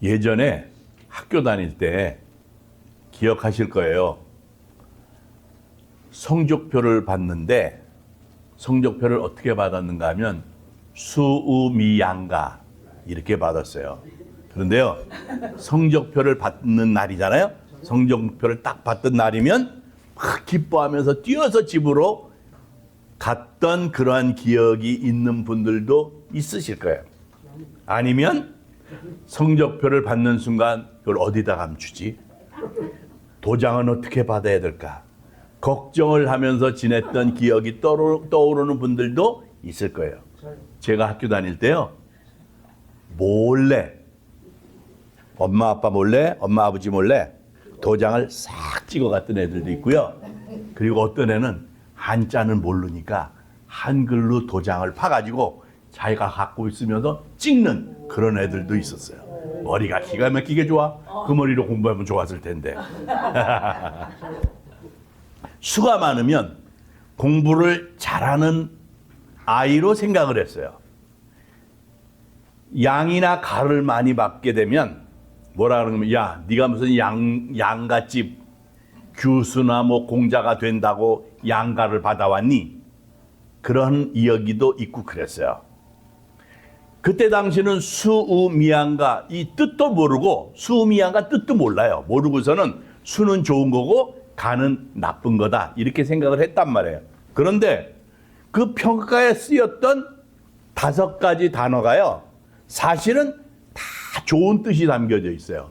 예전에 학교 다닐 때 기억하실 거예요. 성적표를 받는데 성적표를 어떻게 받았는가 하면 수우미양가 이렇게 받았어요. 그런데요, 성적표를 받는 날이잖아요. 성적표를 딱 받던 날이면 막 기뻐하면서 뛰어서 집으로 갔던 그러한 기억이 있는 분들도 있으실 거예요. 아니면 성적표를 받는 순간 그걸 어디다 감추지? 도장은 어떻게 받아야 될까? 걱정을 하면서 지냈던 기억이 떠오르는 분들도 있을 거예요. 제가 학교 다닐 때요, 몰래, 엄마 아빠 몰래, 엄마 아버지 몰래 도장을 싹 찍어 갔던 애들도 있고요. 그리고 어떤 애는 한자는 모르니까 한글로 도장을 파가지고 자기가 갖고 있으면서 찍는 그런 애들도 있었어요. 머리가 기가 막히게 좋아. 그 머리로 공부하면 좋았을 텐데. 수가 많으면 공부를 잘하는 아이로 생각을 했어요. 양이나 가를 많이 받게 되면 뭐라 그러면, 야, 네가 무슨 양가집 교수나 뭐 공자가 된다고 양가를 받아왔니? 그런 이야기도 있고 그랬어요. 그때 당시는 수우미양가 이 뜻도 모르고, 수우미양가 뜻도 몰라요. 모르고서는 수는 좋은 거고 가는 나쁜 거다 이렇게 생각을 했단 말이에요. 그런데 그 평가에 쓰였던 5가지 단어가요, 사실은 다 좋은 뜻이 담겨져 있어요.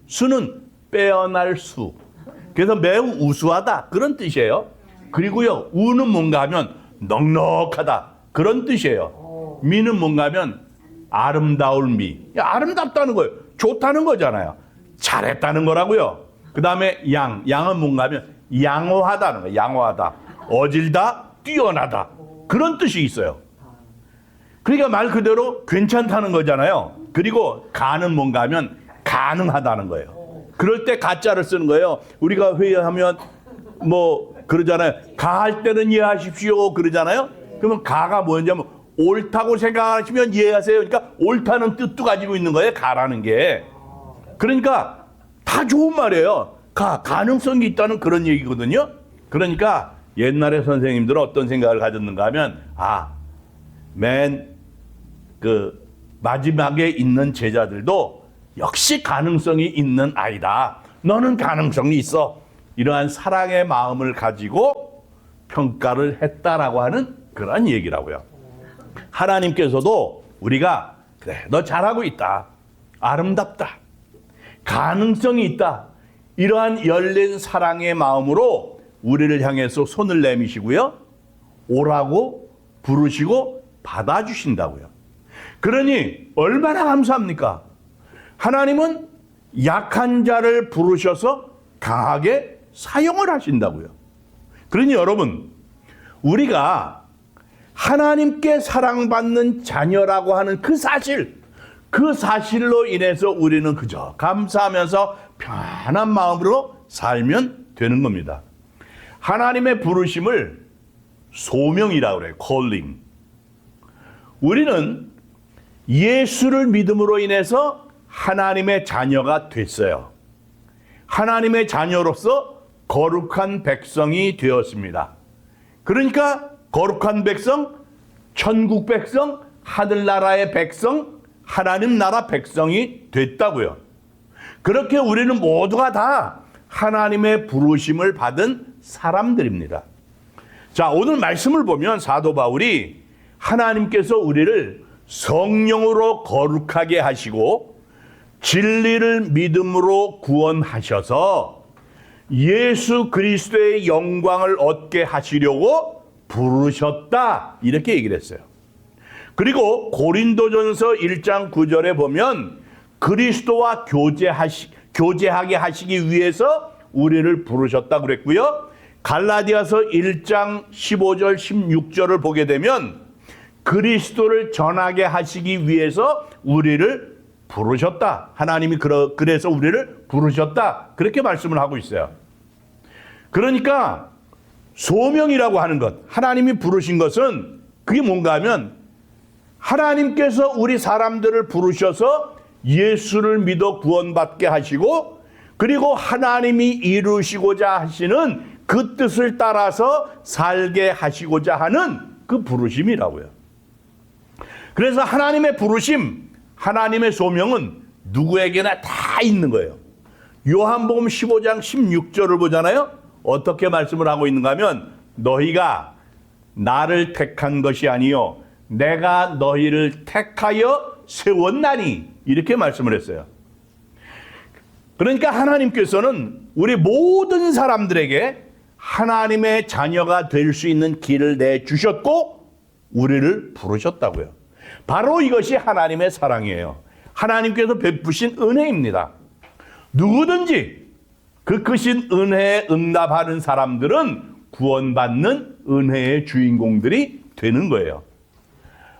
수는 빼어날 수. 그래서 매우 우수하다 그런 뜻이에요. 그리고요, 우는 뭔가 하면 넉넉하다 그런 뜻이에요. 미는 뭔가 하면 아름다울 미. 아름답다는 거예요. 좋다는 거잖아요. 잘했다는 거라고요. 그 다음에 양은 뭔가 하면 양호하다는 거예요. 양호하다. 어질다, 뛰어나다. 그런 뜻이 있어요. 그러니까 말 그대로 괜찮다는 거잖아요. 그리고 가는 뭔가 하면 가능하다는 거예요. 그럴 때 가짜를 쓰는 거예요. 우리가 회의하면 뭐 그러잖아요. 가할 때는 이해하십시오 그러잖아요. 그러면 가가 뭐냐면 옳다고 생각하시면 이해하세요. 그러니까 옳다는 뜻도 가지고 있는 거예요. 가라는 게. 그러니까 다 좋은 말이에요. 가능성이 있다는 그런 얘기거든요. 그러니까 옛날에 선생님들은 어떤 생각을 가졌는가 하면, 그 마지막에 있는 제자들도 역시 가능성이 있는 아이다. 너는 가능성이 있어. 이러한 사랑의 마음을 가지고 평가를 했다라고 하는 그런 얘기라고요. 하나님께서도 우리가 그래, 너 잘하고 있다. 아름답다. 가능성이 있다. 이러한 열린 사랑의 마음으로 우리를 향해서 손을 내미시고요, 오라고 부르시고 받아주신다고요. 그러니 얼마나 감사합니까? 하나님은 약한 자를 부르셔서 강하게 사용을 하신다고요. 그러니 여러분, 우리가 하나님께 사랑받는 자녀라고 하는 그 사실로 인해서 우리는 그저 감사하면서 편한 마음으로 살면 되는 겁니다. 하나님의 부르심을 소명이라고 그래요. calling. 우리는 예수를 믿음으로 인해서 하나님의 자녀가 됐어요. 하나님의 자녀로서 거룩한 백성이 되었습니다. 그러니까 거룩한 백성, 천국 백성, 하늘나라의 백성, 하나님 나라 백성이 됐다고요. 그렇게 우리는 모두가 다 하나님의 부르심을 받은 사람들입니다. 자, 오늘 말씀을 보면 사도 바울이 하나님께서 우리를 성령으로 거룩하게 하시고 진리를 믿음으로 구원하셔서 예수 그리스도의 영광을 얻게 하시려고 부르셨다 이렇게 얘기를 했어요. 그리고 고린도전서 1장 9절에 보면 그리스도와 교제하게 하시기 위해서 우리를 부르셨다 그랬고요. 갈라디아서 1장 15절 16절을 보게 되면 그리스도를 전하게 하시기 위해서 우리를 부르셨다. 하나님이 그래서 우리를 부르셨다. 그렇게 말씀을 하고 있어요. 그러니까 소명이라고 하는 것, 하나님이 부르신 것은 그게 뭔가 하면 하나님께서 우리 사람들을 부르셔서 예수를 믿어 구원받게 하시고 그리고 하나님이 이루시고자 하시는 그 뜻을 따라서 살게 하시고자 하는 그 부르심이라고요. 그래서 하나님의 부르심, 하나님의 소명은 누구에게나 다 있는 거예요. 요한복음 15장 16절을 보잖아요. 어떻게 말씀을 하고 있는가 하면 너희가 나를 택한 것이 아니요 내가 너희를 택하여 세웠나니 이렇게 말씀을 했어요. 그러니까 하나님께서는 우리 모든 사람들에게 하나님의 자녀가 될 수 있는 길을 내주셨고 우리를 부르셨다고요. 바로 이것이 하나님의 사랑이에요. 하나님께서 베푸신 은혜입니다. 누구든지 그 크신 은혜에 응답하는 사람들은 구원받는 은혜의 주인공들이 되는 거예요.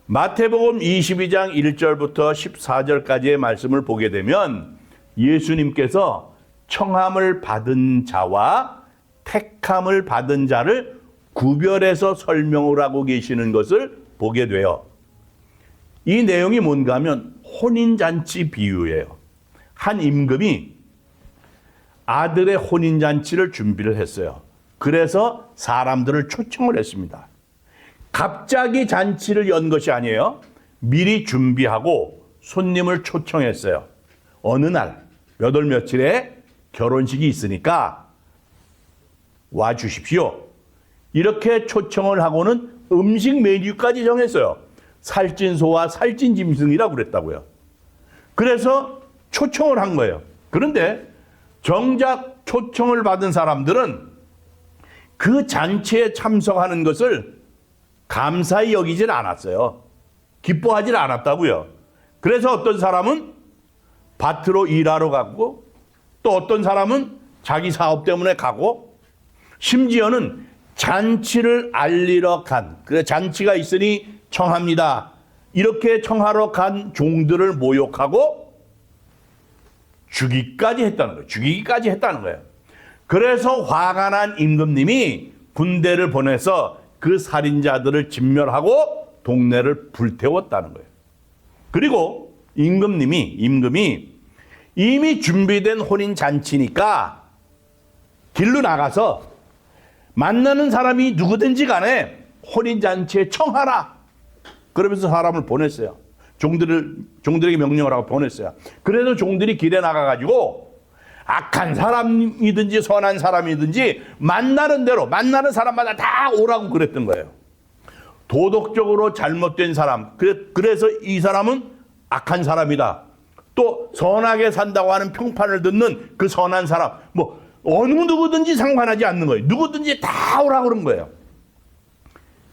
마태복음 22장 1절부터 14절까지의 말씀을 보게 되면 예수님께서 청함을 받은 자와 택함을 받은 자를 구별해서 설명을 하고 계시는 것을 보게 돼요. 이 내용이 뭔가 하면 혼인잔치 비유예요. 한 임금이 아들의 혼인잔치를 준비를 했어요. 그래서 사람들을 초청을 했습니다. 갑자기 잔치를 연 것이 아니에요. 미리 준비하고 손님을 초청했어요. 어느 날 몇 월 며칠에 결혼식이 있으니까 와 주십시오. 이렇게 초청을 하고는 음식 메뉴까지 정했어요. 살찐소와 살찐짐승이라고 그랬다고요. 그래서 초청을 한 거예요. 그런데 정작 초청을 받은 사람들은 그 잔치에 참석하는 것을 감사히 여기질 않았어요. 기뻐하질 않았다고요. 그래서 어떤 사람은 밭으로 일하러 가고 또 어떤 사람은 자기 사업 때문에 가고 심지어는 잔치를 알리러 간, 그래 잔치가 있으니 청합니다. 이렇게 청하러 간 종들을 모욕하고 죽이기까지 했다는 거예요. 그래서 화가 난 임금님이 군대를 보내서 그 살인자들을 진멸하고 동네를 불태웠다는 거예요. 그리고 임금이 이미 준비된 혼인 잔치니까 길로 나가서 만나는 사람이 누구든지 간에 혼인 잔치에 청하라. 그러면서 사람을 보냈어요. 종들에게 명령을 하고 보냈어요. 그래서 종들이 길에 나가가지고 악한 사람이든지 선한 사람이든지 만나는 대로 만나는 사람마다 다 오라고 그랬던 거예요. 도덕적으로 잘못된 사람, 그래서 이 사람은 악한 사람이다. 또 선하게 산다고 하는 평판을 듣는 그 선한 사람, 뭐 어느 누구든지 상관하지 않는 거예요. 누구든지 다 오라고 그런 거예요.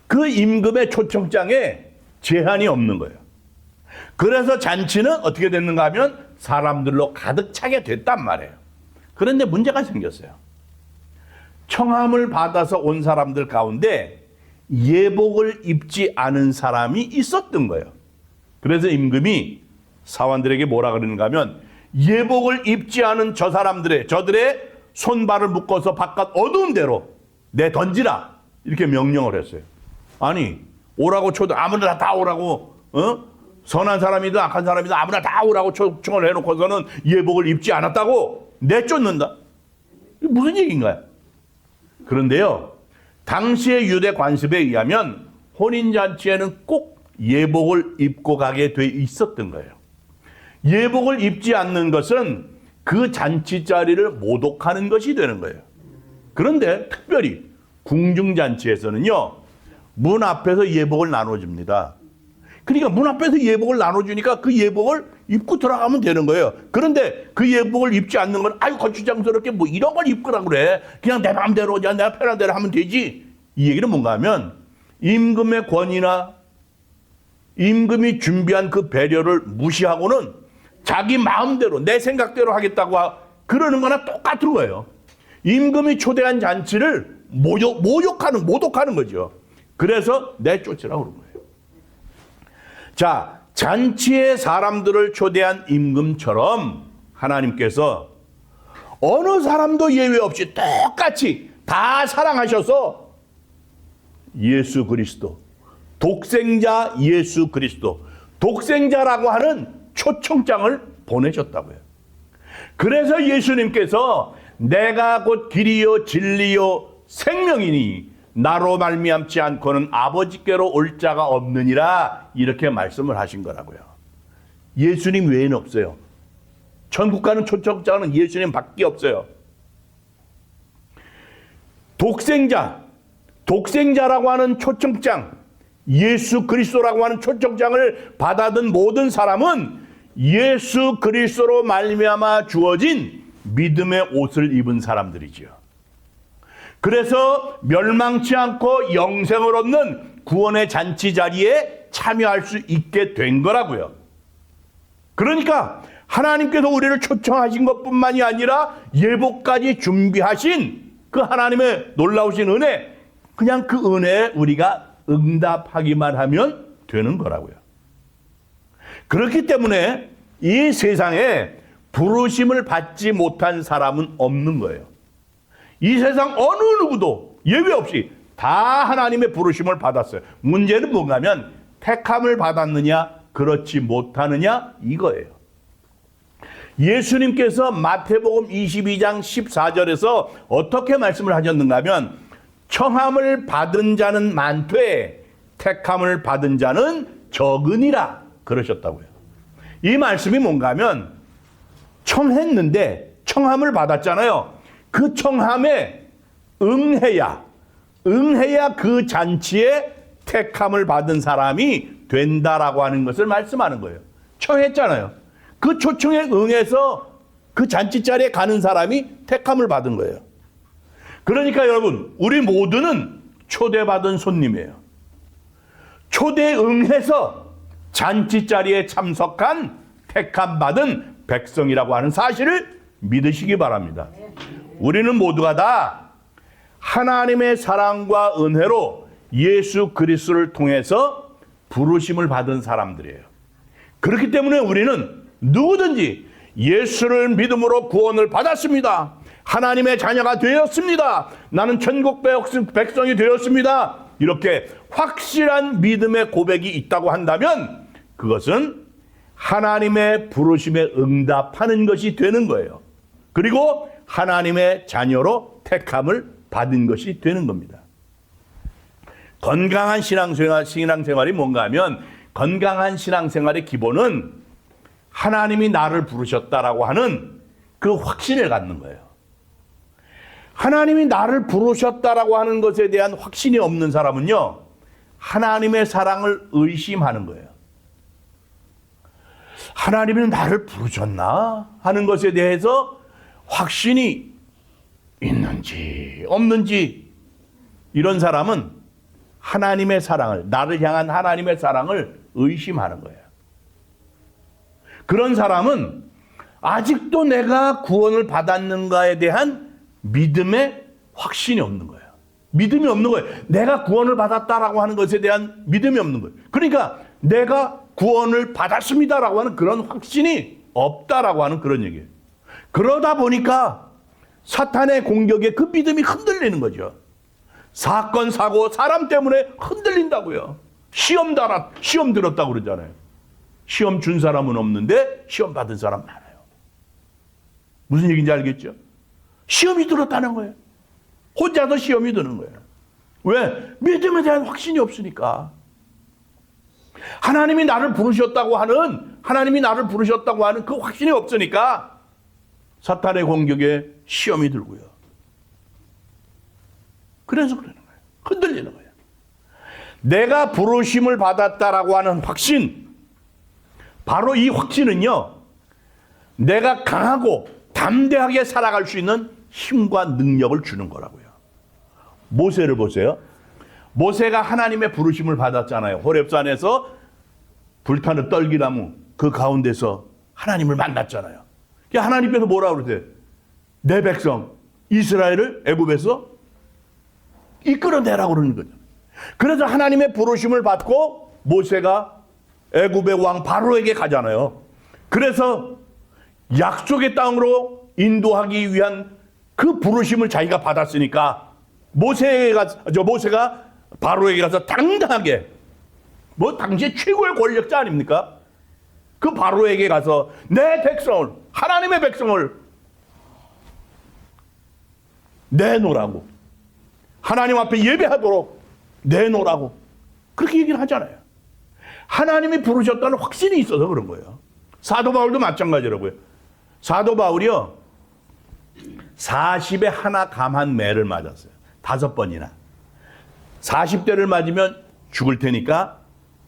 그 임금의 초청장에 제한이 없는 거예요. 그래서 잔치는 어떻게 됐는가 하면 사람들로 가득 차게 됐단 말이에요. 그런데 문제가 생겼어요. 청함을 받아서 온 사람들 가운데 예복을 입지 않은 사람이 있었던 거예요. 그래서 임금이 사원들에게 뭐라 그러는가 하면 예복을 입지 않은 저들의 손발을 묶어서 바깥 어두운 데로 내던지라 이렇게 명령을 했어요. 아니 오라고 쳐도 아무나 다 오라고 선한 사람이든 악한 사람이든 아무나 다 오라고 초청을 해놓고서는 예복을 입지 않았다고 내쫓는다. 이게 무슨 얘기인가요? 그런데요, 당시의 유대 관습에 의하면 혼인잔치에는 꼭 예복을 입고 가게 돼 있었던 거예요. 예복을 입지 않는 것은 그 잔치 자리를 모독하는 것이 되는 거예요. 그런데 특별히 궁중잔치에서는요, 문 앞에서 예복을 나눠줍니다. 그러니까 문 앞에서 예복을 나눠주니까 그 예복을 입고 들어가면 되는 거예요. 그런데 그 예복을 입지 않는 건 아유 거추장스럽게 뭐 이런 걸 입거라 그래. 그냥 내 마음대로 내가 편한 대로 하면 되지. 이 얘기는 뭔가 하면 임금의 권위나 임금이 준비한 그 배려를 무시하고는 자기 마음대로 내 생각대로 하겠다고 그러는 거나 똑같은 거예요. 임금이 초대한 잔치를 모독하는 거죠. 그래서 내쫓으라고 그런 거예요. 자, 잔치에 사람들을 초대한 임금처럼 하나님께서 어느 사람도 예외 없이 똑같이 다 사랑하셔서 예수 그리스도, 독생자 예수 그리스도, 독생자라고 하는 초청장을 보내셨다고요. 그래서 예수님께서 내가 곧 길이요 진리요 생명이니 나로 말미암지 않고는 아버지께로 올 자가 없느니라 이렇게 말씀을 하신 거라고요. 예수님 외에는 없어요. 천국 가는 초청장은 예수님밖에 없어요. 독생자라고 하는 초청장, 예수 그리스도라고 하는 초청장을 받아든 모든 사람은 예수 그리스도로 말미암아 주어진 믿음의 옷을 입은 사람들이지요. 그래서 멸망치 않고 영생을 얻는 구원의 잔치 자리에 참여할 수 있게 된 거라고요. 그러니까 하나님께서 우리를 초청하신 것뿐만이 아니라 예복까지 준비하신 그 하나님의 놀라우신 은혜, 그냥 그 은혜에 우리가 응답하기만 하면 되는 거라고요. 그렇기 때문에 이 세상에 부르심을 받지 못한 사람은 없는 거예요. 이 세상 어느 누구도 예외 없이 다 하나님의 부르심을 받았어요. 문제는 뭔가 하면 택함을 받았느냐 그렇지 못하느냐 이거예요. 예수님께서 마태복음 22장 14절에서 어떻게 말씀을 하셨는가 하면 청함을 받은 자는 많되 택함을 받은 자는 적으니라 그러셨다고요. 이 말씀이 뭔가 하면 청했는데 청함을 받았잖아요. 그 청함에 응해야 그 잔치에 택함을 받은 사람이 된다라고 하는 것을 말씀하는 거예요. 청했잖아요. 그 초청에 응해서 그 잔치 자리에 가는 사람이 택함을 받은 거예요. 그러니까 여러분, 우리 모두는 초대받은 손님이에요. 초대에 응해서 잔치 자리에 참석한 택함 받은 백성이라고 하는 사실을 믿으시기 바랍니다. 우리는 모두가 다 하나님의 사랑과 은혜로 예수 그리스도를 통해서 부르심을 받은 사람들이에요. 그렇기 때문에 우리는 누구든지 예수를 믿음으로 구원을 받았습니다. 하나님의 자녀가 되었습니다. 나는 천국 백성이 되었습니다. 이렇게 확실한 믿음의 고백이 있다고 한다면 그것은 하나님의 부르심에 응답하는 것이 되는 거예요. 그리고 하나님의 자녀로 택함을 받은 것이 되는 겁니다. 건강한 신앙생활이 뭔가 하면 건강한 신앙생활의 기본은 하나님이 나를 부르셨다라고 하는 그 확신을 갖는 거예요. 하나님이 나를 부르셨다라고 하는 것에 대한 확신이 없는 사람은요, 하나님의 사랑을 의심하는 거예요. 하나님이 나를 부르셨나 하는 것에 대해서 확신이 있는지 없는지, 이런 사람은 하나님의 사랑을, 나를 향한 하나님의 사랑을 의심하는 거예요. 그런 사람은 아직도 내가 구원을 받았는가에 대한 믿음의 확신이 없는 거예요. 믿음이 없는 거예요. 내가 구원을 받았다라고 하는 것에 대한 믿음이 없는 거예요. 그러니까 내가 구원을 받았습니다라고 하는 그런 확신이 없다라고 하는 그런 얘기예요. 그러다 보니까 사탄의 공격에 그 믿음이 흔들리는 거죠. 사건, 사고, 사람 때문에 흔들린다고요. 시험 들었다고 그러잖아요. 시험 준 사람은 없는데 시험 받은 사람 많아요. 무슨 얘기인지 알겠죠? 시험이 들었다는 거예요. 혼자서 시험이 드는 거예요. 왜? 믿음에 대한 확신이 없으니까. 하나님이 나를 부르셨다고 하는 그 확신이 없으니까 사탄의 공격에 시험이 들고요. 그래서 그러는 거예요. 흔들리는 거예요. 내가 부르심을 받았다라고 하는 확신, 바로 이 확신은요, 내가 강하고 담대하게 살아갈 수 있는 힘과 능력을 주는 거라고요. 모세를 보세요. 모세가 하나님의 부르심을 받았잖아요. 호렙산에서 불타는 떨기나무 그 가운데서 하나님을 만났잖아요. 하나님께서 뭐라고 그러세요? 내 백성 이스라엘을 애굽에서 이끌어내라고 그러는 거죠. 그래서 하나님의 부르심을 받고 모세가 애굽의 왕 바로에게 가잖아요. 그래서 약속의 땅으로 인도하기 위한 그 부르심을 자기가 받았으니까 모세가 바로에게 가서 당당하게, 당시에 최고의 권력자 아닙니까? 그 바로에게 가서 내 백성을, 하나님의 백성을 내놓으라고, 하나님 앞에 예배하도록 내놓으라고 그렇게 얘기를 하잖아요. 하나님이 부르셨다는 확신이 있어서 그런 거예요. 사도 바울도 마찬가지라고요. 사도 바울이요 40에 하나 감한 매를 맞았어요. 5번이나. 40대를 맞으면 죽을 테니까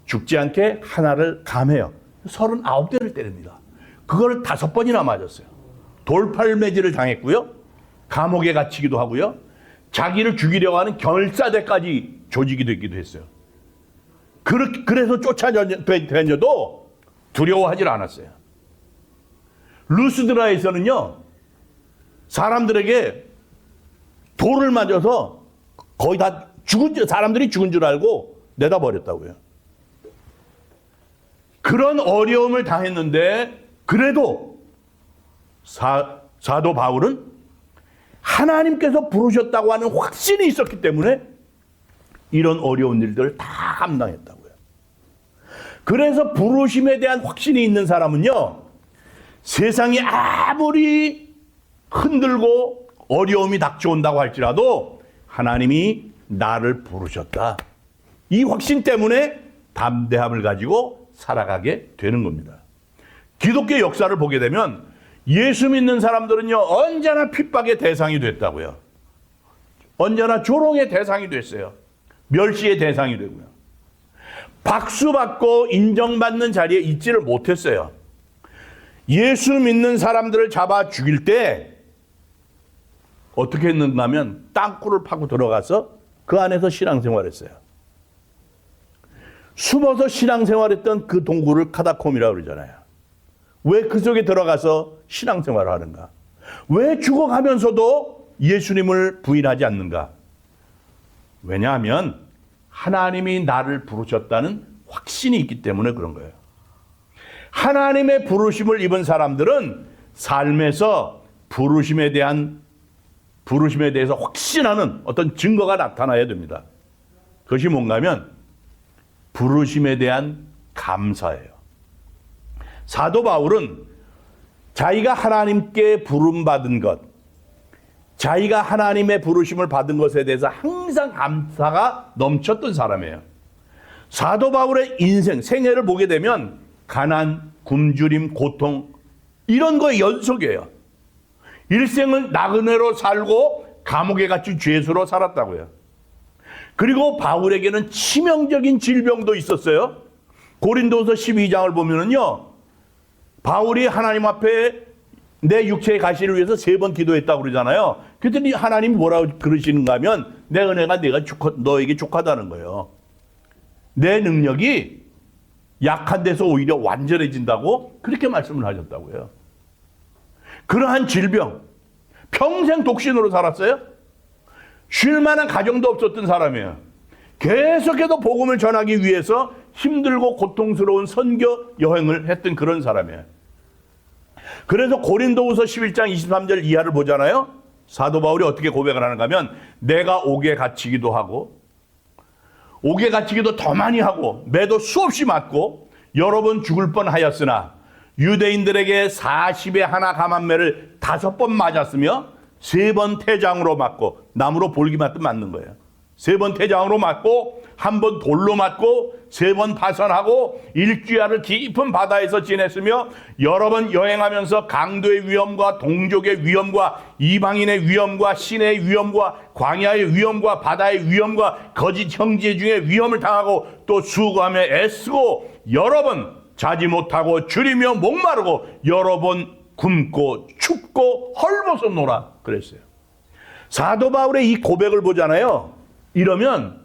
죽지 않게 하나를 감해요. 39대를 때립니다. 그걸 5번이나 맞았어요. 돌팔매질을 당했고요. 감옥에 갇히기도 하고요. 자기를 죽이려고 하는 결사대까지 조직이 되기도 했어요. 그래서 쫓아다녀도 두려워하지 않았어요. 루스드라에서는요, 사람들에게 돌을 맞아서 거의 다 사람들이 죽은 줄 알고 내다 버렸다고요. 그런 어려움을 당했는데, 그래도 사도 바울은 하나님께서 부르셨다고 하는 확신이 있었기 때문에 이런 어려운 일들을 다 감당했다고요. 그래서 부르심에 대한 확신이 있는 사람은요, 세상이 아무리 흔들고 어려움이 닥쳐온다고 할지라도 하나님이 나를 부르셨다, 이 확신 때문에 담대함을 가지고 살아가게 되는 겁니다. 기독교 역사를 보게 되면 예수 믿는 사람들은요 언제나 핍박의 대상이 됐다고요. 언제나 조롱의 대상이 됐어요. 멸시의 대상이 되고요. 박수받고 인정받는 자리에 있지를 못했어요. 예수 믿는 사람들을 잡아 죽일 때 어떻게 했는가 하면 땅굴을 파고 들어가서 그 안에서 신앙생활했어요. 숨어서 신앙생활했던 그 동굴을 카타콤이라고 그러잖아요. 왜 그 속에 들어가서 신앙생활을 하는가? 왜 죽어가면서도 예수님을 부인하지 않는가? 왜냐하면 하나님이 나를 부르셨다는 확신이 있기 때문에 그런 거예요. 하나님의 부르심을 입은 사람들은 삶에서 부르심에 대해서 확신하는 어떤 증거가 나타나야 됩니다. 그것이 뭔가 하면 부르심에 대한 감사예요. 사도 바울은 자기가 하나님께 부름받은 것, 자기가 하나님의 부르심을 받은 것에 대해서 항상 감사가 넘쳤던 사람이에요. 사도 바울의 인생, 생애를 보게 되면 가난, 굶주림, 고통 이런 거의 연속이에요. 일생을 나그네로 살고 감옥에 갇힌 죄수로 살았다고요. 그리고 바울에게는 치명적인 질병도 있었어요. 고린도서 12장을 보면은요, 바울이 하나님 앞에 내 육체의 가시를 위해서 3번 기도했다고 그러잖아요. 그랬더니 하나님이 뭐라고 그러시는가 하면 내 은혜가 너에게 족하다는 거예요. 내 능력이 약한 데서 오히려 완전해진다고 그렇게 말씀을 하셨다고요. 그러한 질병, 평생 독신으로 살았어요. 쉴 만한 가정도 없었던 사람이에요. 계속해서 복음을 전하기 위해서 힘들고 고통스러운 선교 여행을 했던 그런 사람이에요. 그래서 고린도후서 11장 23절 이하를 보잖아요. 사도 바울이 어떻게 고백을 하는가 하면 내가 옥에 갇히기도 하고 옥에 갇히기도 더 많이 하고 매도 수없이 맞고 여러 번 죽을 뻔하였으나 유대인들에게 40에 하나 감한 매를 5번 맞았으며 3번 태장으로 맞고 나무로 볼기 맞듯 맞는 거예요. 3번 태장으로 맞고 1번 돌로 맞고 3번 파선하고 일주야를 깊은 바다에서 지냈으며 여러 번 여행하면서 강도의 위험과 동족의 위험과 이방인의 위험과 신의 위험과 광야의 위험과 바다의 위험과 거짓 형제 중에 위험을 당하고 또 수고하며 애쓰고 여러 번 자지 못하고 줄이며 목마르고 여러 번 굶고 춥고 헐벗었노라 그랬어요. 사도 바울의 이 고백을 보잖아요. 이러면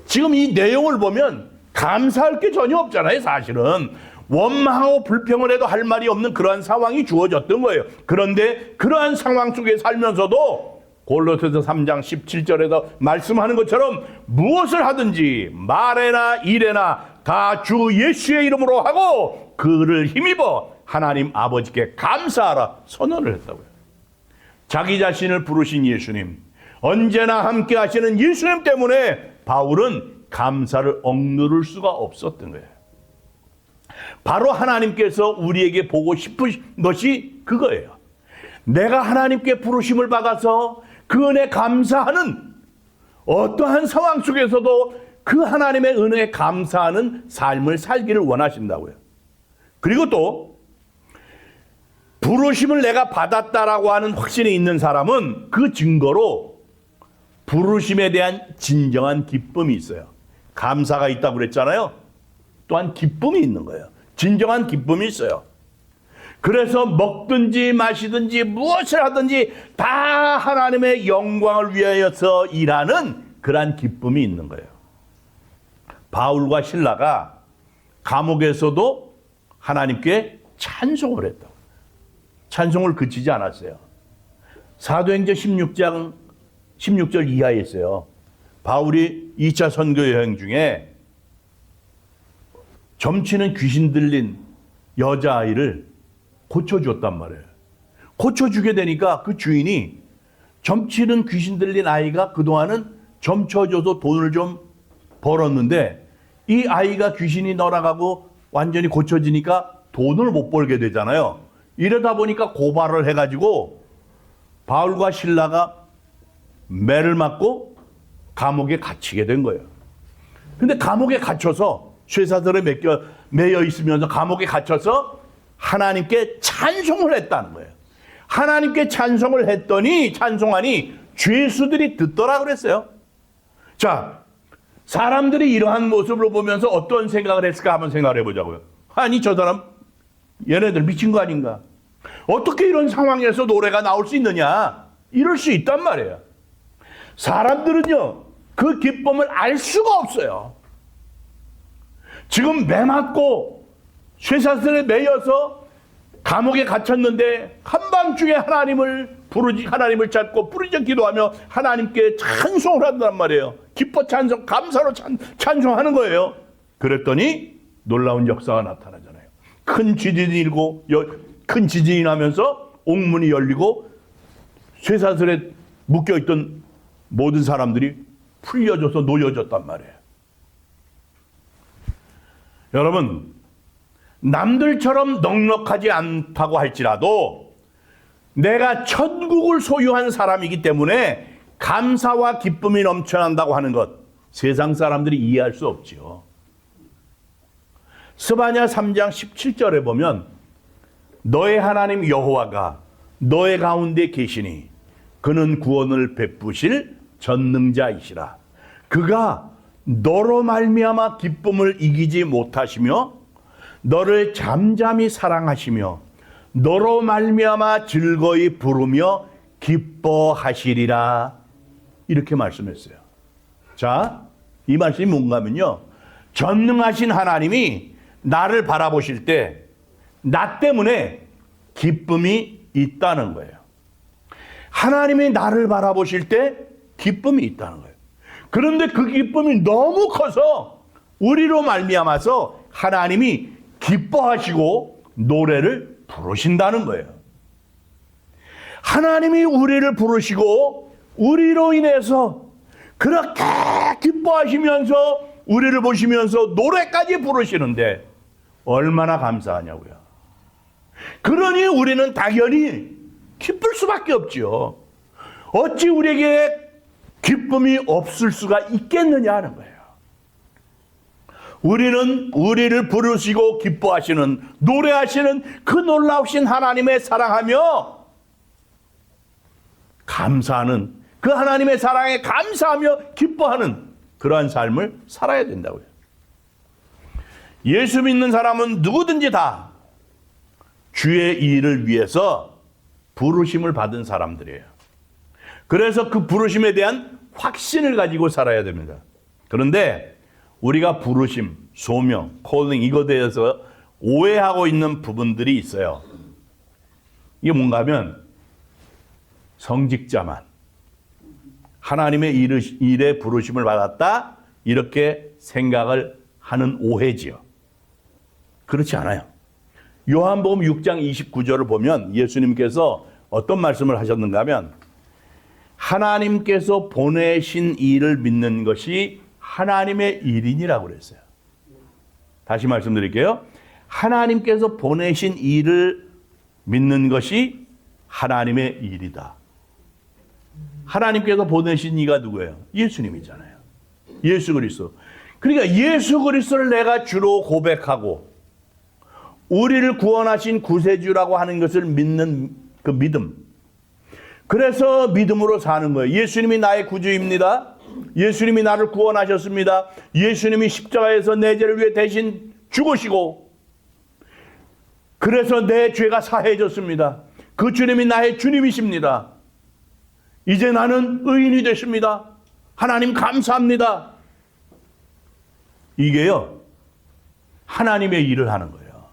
지금 이 내용을 보면 감사할 게 전혀 없잖아요. 사실은 원망하고 불평을 해도 할 말이 없는 그러한 상황이 주어졌던 거예요. 그런데 그러한 상황 속에 살면서도 골로새서 3장 17절에서 말씀하는 것처럼 무엇을 하든지 말에나 일에나 다 주 예수의 이름으로 하고 그를 힘입어 하나님 아버지께 감사하라 선언을 했다고요. 자기 자신을 부르신 예수님, 언제나 함께 하시는 예수님 때문에 바울은 감사를 억누를 수가 없었던 거예요. 바로 하나님께서 우리에게 보고 싶으신 것이 그거예요. 내가 하나님께 부르심을 받아서 그 은혜 감사하는, 어떠한 상황 속에서도 그 하나님의 은혜에 감사하는 삶을 살기를 원하신다고요. 그리고 또 부르심을 내가 받았다라고 하는 확신이 있는 사람은 그 증거로 부르심에 대한 진정한 기쁨이 있어요. 감사가 있다고 그랬잖아요. 또한 기쁨이 있는 거예요. 진정한 기쁨이 있어요. 그래서 먹든지 마시든지 무엇을 하든지 다 하나님의 영광을 위하여서 일하는 그러한 기쁨이 있는 거예요. 바울과 실라가 감옥에서도 하나님께 찬송을 했다고. 찬송을 그치지 않았어요. 사도행전 16장 16절 이하에 있어요. 바울이 2차 선교 여행 중에 점치는 귀신 들린 여자아이를 고쳐주었단 말이에요. 고쳐주게 되니까 그 주인이 점치는 귀신 들린 아이가 그동안은 점쳐줘서 돈을 좀 벌었는데 이 아이가 귀신이 날아가고 완전히 고쳐지니까 돈을 못 벌게 되잖아요. 이러다 보니까 고발을 해가지고 바울과 실라가 매를 맞고 감옥에 갇히게 된 거예요. 근데 감옥에 갇혀서 쇠사슬에 매여 있으면서 감옥에 갇혀서 하나님께 찬송을 했다는 거예요. 하나님께 찬송을 했더니 찬송하니 죄수들이 듣더라 그랬어요. 자, 사람들이 이러한 모습을 보면서 어떤 생각을 했을까 한번 생각을 해보자고요. 아니 저 사람 얘네들 미친 거 아닌가? 어떻게 이런 상황에서 노래가 나올 수 있느냐? 이럴 수 있단 말이에요. 사람들은요 그 기쁨을 알 수가 없어요. 지금 매 맞고 쇠사슬에 매여서 감옥에 갇혔는데 한밤중에 하나님을 찾고 부르짖어 기도하며 하나님께 찬송을 한단 말이에요. 기뻐 찬송, 감사로 찬송하는 거예요. 그랬더니 놀라운 역사가 나타나잖아요. 큰 지진이 나면서 옥문이 열리고 쇠사슬에 묶여있던 모든 사람들이 풀려져서 놓여졌단 말이에요. 여러분, 남들처럼 넉넉하지 않다고 할지라도 내가 천국을 소유한 사람이기 때문에 감사와 기쁨이 넘쳐난다고 하는 것, 세상 사람들이 이해할 수 없지요. 스바냐 3장 17절에 보면 너의 하나님 여호와가 너의 가운데 계시니 그는 구원을 베푸실 전능자이시라. 그가 너로 말미암아 기쁨을 이기지 못하시며 너를 잠잠히 사랑하시며 너로 말미암아 즐거이 부르며 기뻐하시리라. 이렇게 말씀했어요. 자, 이 말씀이 뭔가 하면요, 전능하신 하나님이 나를 바라보실 때 나 때문에 기쁨이 있다는 거예요. 하나님이 나를 바라보실 때 기쁨이 있다는 거예요. 그런데 그 기쁨이 너무 커서 우리로 말미암아서 하나님이 기뻐하시고 노래를 부르신다는 거예요. 하나님이 우리를 부르시고 우리로 인해서 그렇게 기뻐하시면서 우리를 보시면서 노래까지 부르시는데 얼마나 감사하냐고요. 그러니 우리는 당연히 기쁠 수밖에 없죠. 어찌 우리에게 기쁨이 없을 수가 있겠느냐 하는 거예요. 우리는 우리를 부르시고 기뻐하시는, 노래하시는 그 놀라우신 하나님의 사랑하며 감사하는, 그 하나님의 사랑에 감사하며 기뻐하는 그러한 삶을 살아야 된다고요. 예수 믿는 사람은 누구든지 다 주의 일을 위해서 부르심을 받은 사람들이에요. 그래서 그 부르심에 대한 확신을 가지고 살아야 됩니다. 그런데 우리가 부르심, 소명, 콜링 이거에 대해서 오해하고 있는 부분들이 있어요. 이게 뭔가 하면 성직자만 하나님의 일에 부르심을 받았다 이렇게 생각을 하는 오해지요. 그렇지 않아요. 요한복음 6장 29절을 보면 예수님께서 어떤 말씀을 하셨는가 하면 하나님께서 보내신 일을 믿는 것이 하나님의 일이니라고 그랬어요. 다시 말씀드릴게요. 하나님께서 보내신 일을 믿는 것이 하나님의 일이다. 하나님께서 보내신 이가 누구예요? 예수님이잖아요. 예수 그리스도. 그러니까 예수 그리스도를 내가 주로 고백하고 우리를 구원하신 구세주라고 하는 것을 믿는 그 믿음. 그래서 믿음으로 사는 거예요. 예수님이 나의 구주입니다. 예수님이 나를 구원하셨습니다. 예수님이 십자가에서 내 죄를 위해 대신 죽으시고 그래서 내 죄가 사해졌습니다. 그 주님이 나의 주님이십니다. 이제 나는 의인이 됐습니다. 하나님 감사합니다. 이게요, 하나님의 일을 하는 거예요.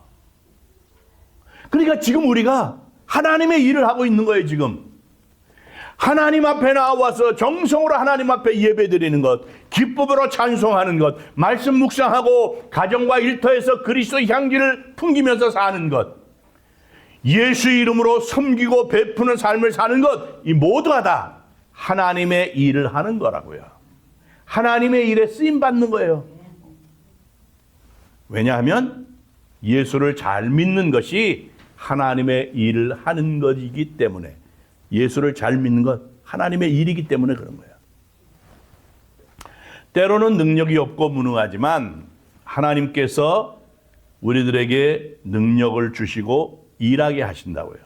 그러니까 지금 우리가 하나님의 일을 하고 있는 거예요, 지금. 하나님 앞에 나와서 정성으로 하나님 앞에 예배드리는 것, 기쁨으로 찬송하는 것, 말씀 묵상하고 가정과 일터에서 그리스도의 향기를 풍기면서 사는 것, 예수 이름으로 섬기고 베푸는 삶을 사는 것, 이 모두가 다 하나님의 일을 하는 거라고요. 하나님의 일에 쓰임받는 거예요. 왜냐하면 예수를 잘 믿는 것이 하나님의 일을 하는 것이기 때문에, 예수를 잘 믿는 것 하나님의 일이기 때문에 그런 거예요. 때로는 능력이 없고 무능하지만 하나님께서 우리들에게 능력을 주시고 일하게 하신다고요.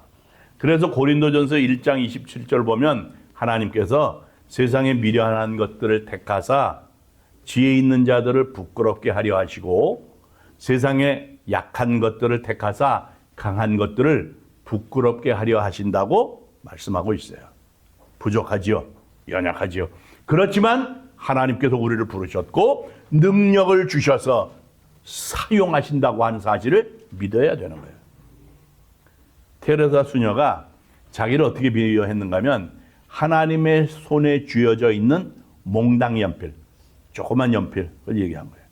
그래서 고린도전서 1장 27절 보면 하나님께서 세상에 미련한 것들을 택하사 지혜 있는 자들을 부끄럽게 하려 하시고 세상에 약한 것들을 택하사 강한 것들을 부끄럽게 하려 하신다고 말씀하고 있어요. 부족하지요. 연약하지요. 그렇지만 하나님께서 우리를 부르셨고 능력을 주셔서 사용하신다고 하는 사실을 믿어야 되는 거예요. 테레사 수녀가 자기를 어떻게 비유했는가 하면 하나님의 손에 쥐어져 있는 몽당 연필, 조그만 연필을 얘기한 거예요.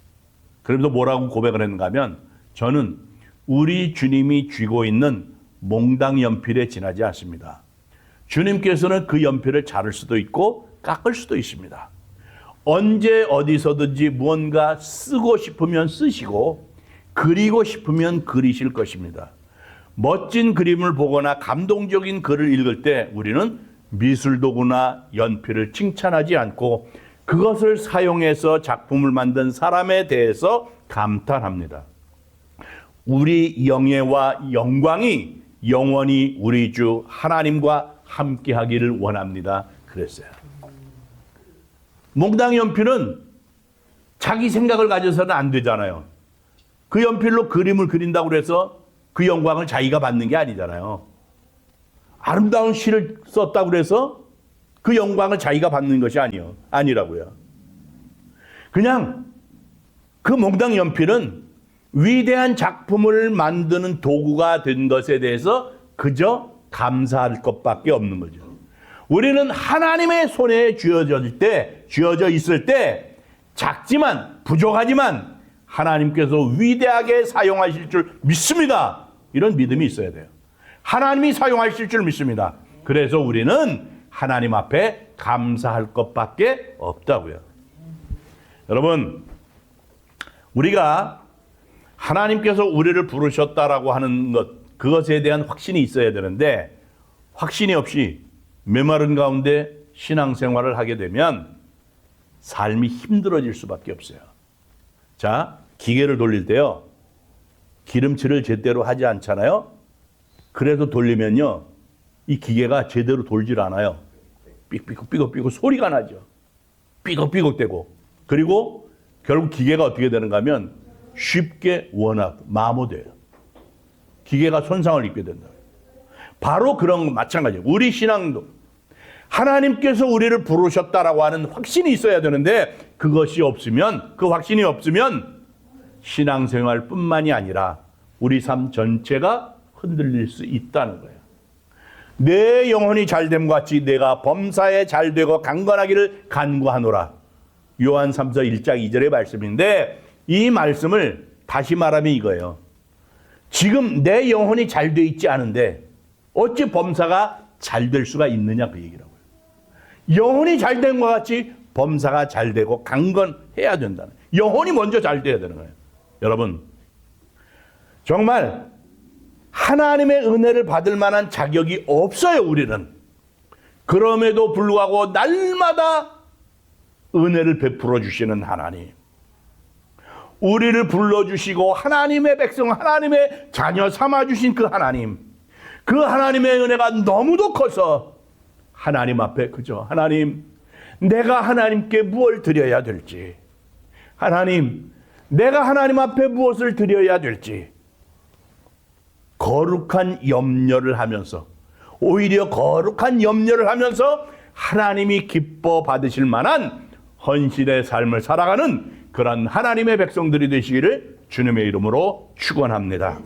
그러면서 뭐라고 고백을 했는가 하면 저는 우리 주님이 쥐고 있는 몽당 연필에 지나지 않습니다. 주님께서는 그 연필을 자를 수도 있고 깎을 수도 있습니다. 언제 어디서든지 무언가 쓰고 싶으면 쓰시고 그리고 싶으면 그리실 것입니다. 멋진 그림을 보거나 감동적인 글을 읽을 때 우리는 미술도구나 연필을 칭찬하지 않고 그것을 사용해서 작품을 만든 사람에 대해서 감탄합니다. 우리 영예와 영광이 영원히 우리 주 하나님과 함께 하기를 원합니다. 그랬어요. 몽당 연필은 자기 생각을 가져서는 안 되잖아요. 그 연필로 그림을 그린다고 해서 그 영광을 자기가 받는 게 아니잖아요. 아름다운 시를 썼다고 해서 그 영광을 자기가 받는 것이 아니라고요. 그냥 그 몽당 연필은 위대한 작품을 만드는 도구가 된 것에 대해서 그저 감사할 것밖에 없는 거죠. 우리는 하나님의 손에 쥐어져 있을 때 작지만 부족하지만 하나님께서 위대하게 사용하실 줄 믿습니다. 이런 믿음이 있어야 돼요. 하나님이 사용하실 줄 믿습니다. 그래서 우리는 하나님 앞에 감사할 것밖에 없다고요. 여러분, 우리가 하나님께서 우리를 부르셨다라고 하는 것, 그것에 대한 확신이 있어야 되는데 확신이 없이 메마른 가운데 신앙생활을 하게 되면 삶이 힘들어질 수밖에 없어요. 자, 기계를 돌릴 때요, 기름칠을 제대로 하지 않잖아요. 그래서 돌리면요, 이 기계가 제대로 돌질 않아요. 삐걱삐걱 소리가 나죠. 삐걱삐걱대고. 그리고 결국 기계가 어떻게 되는가 하면 쉽게 마모돼요. 기계가 손상을 입게 된다. 바로 그런 거 마찬가지예요. 우리 신앙도 하나님께서 우리를 부르셨다라고 하는 확신이 있어야 되는데 그것이 없으면, 그 확신이 없으면 신앙생활뿐만이 아니라 우리 삶 전체가 흔들릴 수 있다는 거예요. 내 영혼이 잘됨과 같이 내가 범사에 잘되고 강건하기를 간구하노라. 요한 3서 1장 2절의 말씀인데 이 말씀을 다시 말하면 이거예요. 지금 내 영혼이 잘 돼 있지 않은데 어찌 범사가 잘 될 수가 있느냐, 그 얘기라고요. 영혼이 잘 된 것 같이 범사가 잘 되고 강건해야 된다는, 영혼이 먼저 잘 돼야 되는 거예요. 여러분, 정말 하나님의 은혜를 받을 만한 자격이 없어요, 우리는. 그럼에도 불구하고 날마다 은혜를 베풀어 주시는 하나님. 우리를 불러주시고 하나님의 백성, 하나님의 자녀 삼아주신 그 하나님. 그 하나님의 은혜가 너무도 커서 하나님 앞에 그저 하나님, 내가 하나님께 무엇을 드려야 될지, 하나님, 내가 하나님 앞에 무엇을 드려야 될지 거룩한 염려를 하면서, 오히려 거룩한 염려를 하면서 하나님이 기뻐 받으실 만한 헌신의 삶을 살아가는 그런 하나님의 백성들이 되시기를 주님의 이름으로 축원합니다.